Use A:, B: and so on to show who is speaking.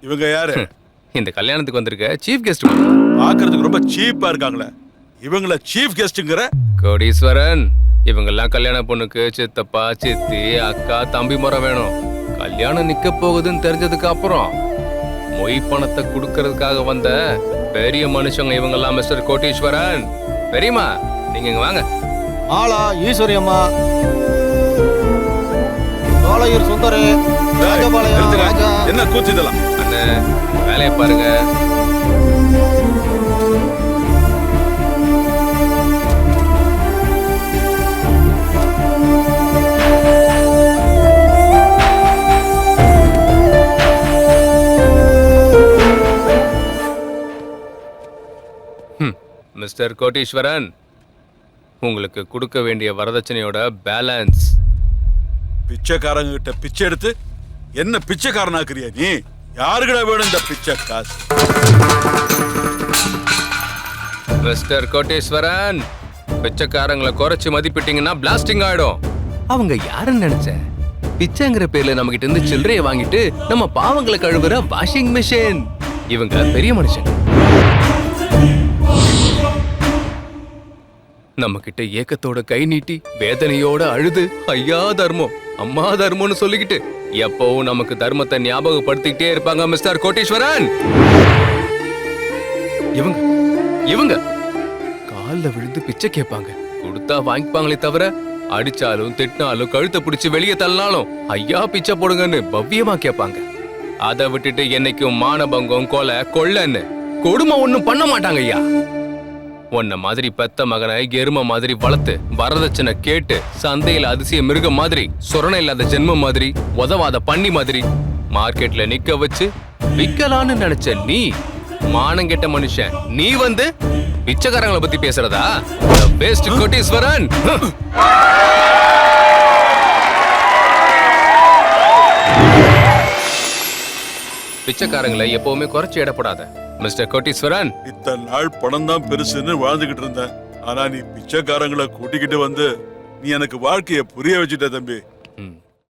A: இவங்க யாரு?
B: இந்த கல்யாணத்துக்கு வந்திருக்க சீஃப் கெஸ்ட்.
A: பாக்குறதுக்கு ரொம்ப சீப்பா இருக்காங்களே, இவங்கள சீஃப் கெஸ்ட்ங்கற?
B: கோடீஸ்வரன், இவங்கெல்லாம் கல்யாண பொண்ணுக்கு சித்தப்பா சித்தி அக்கா தம்பி முறை வேணும். கல்யாணம் நிக்க போகுதுன்னு தெரிஞ்சதுக்கு அப்புறம் மொய் பணத்தை கொடுக்கறதுக்காக வந்த பெரிய மனுஷங்க இவங்கெல்லாம். மிஸ்டர் கோடீஸ்வரன், பெரியமா நீங்க இங்க வாங்க.
C: ஆளா ஈஸ்வரி அம்மா, சோலையூர் சுந்தரு, ராஜபாளையம் ராஜா.
A: என்ன கூத்து இதெல்லாம்?
B: அண்ணே வேலையை பாருங்க. மிஸ்டர் கோடீஸ்வரன், உங்களுக்கு கொடுக்க வேண்டிய வரதட்சணையோட பேலன்ஸ்.
A: பிச்சைக்காரங்க கிட்ட பிச்சை எடுத்து என்ன பிச்சைக்காரனாக்குறியா நீ? யாருக்கிட்ட வேணும் இந்த பிச்சை காசு?
B: மிஸ்டர் கோடீஸ்வரன், பிச்சைக்காரங்களை குறைச்சு மதிப்பிட்டீங்கன்னா பிளாஸ்டிங் ஆயிடும். அவங்க யாருன்னு நினைச்ச? பிச்சைங்கிற பேர்ல நம்ம கிட்ட இருந்து சில்லறையை வாங்கிட்டு நம்ம பாவங்களை கழுவுற வாஷிங் மிஷின். இவங்க பெரிய மனுஷன். நம்ம கிட்ட ஏக்கத்தோட கை நீட்டி வேதனையோட அழுது ஐயா தர்மம் அம்மா தர்மம்னு சொல்லிக்கிட்டு எப்பவும் நமக்கு தர்மத்தை ஞாபகப்படுத்திக்கிட்டே இருப்பாங்க மிஸ்டர் கோடீஸ்வரன். இவங்க இவங்க கால்ல விழுந்து பிச்சை கேட்பாங்க. கொடுத்தா வாங்கிப்பாங்களே தவிர அடிச்சாலும் திட்டினாலும் கழுத்தை பிடிச்சு வெளியே தள்ளினாலும் ஐயா பிச்சை போடுங்கன்னு பவ்யமா கேட்பாங்க. அதை விட்டுட்டு என்னைக்கும் மானபங்கம் கொலை கொள்ளன்னு கொடுமை ஒண்ணும் பண்ண மாட்டாங்க ஐயா. உன்ன மாதிரி பெத்த மகனை எரும மாதிரி வளர்த்து வரதட்சணை கேட்டு சந்தையில அதிசய மிருகம் மாதிரி சொரணை இல்லாத ஜென்மம் மாதிரி உதவாத பண்ணி மாதிரி மார்க்கெட்ல நிக்க வச்சு விக்கலான்னு நினைச்ச நீ மானங்கெட்ட மனுஷன். நீ வந்து பிச்சைக்காரங்களை பத்தி பேசுறதா? பெஸ்ட் கோடீஸ்வரன். பிச்சைக்காரங்களை எப்பவுமே குறைச்சு இடப்படாத மிஸ்டர் கோடீஸ்வரன்.
A: இத்தனை நாள் பணம் தான் பெருசுன்னு வாழ்ந்துகிட்டு இருந்தேன். ஆனா நீ பிச்சைக்காரங்களை கூட்டிக்கிட்டு வந்து நீ எனக்கு வாழ்க்கைய புரிய வச்சுட்ட தம்பி.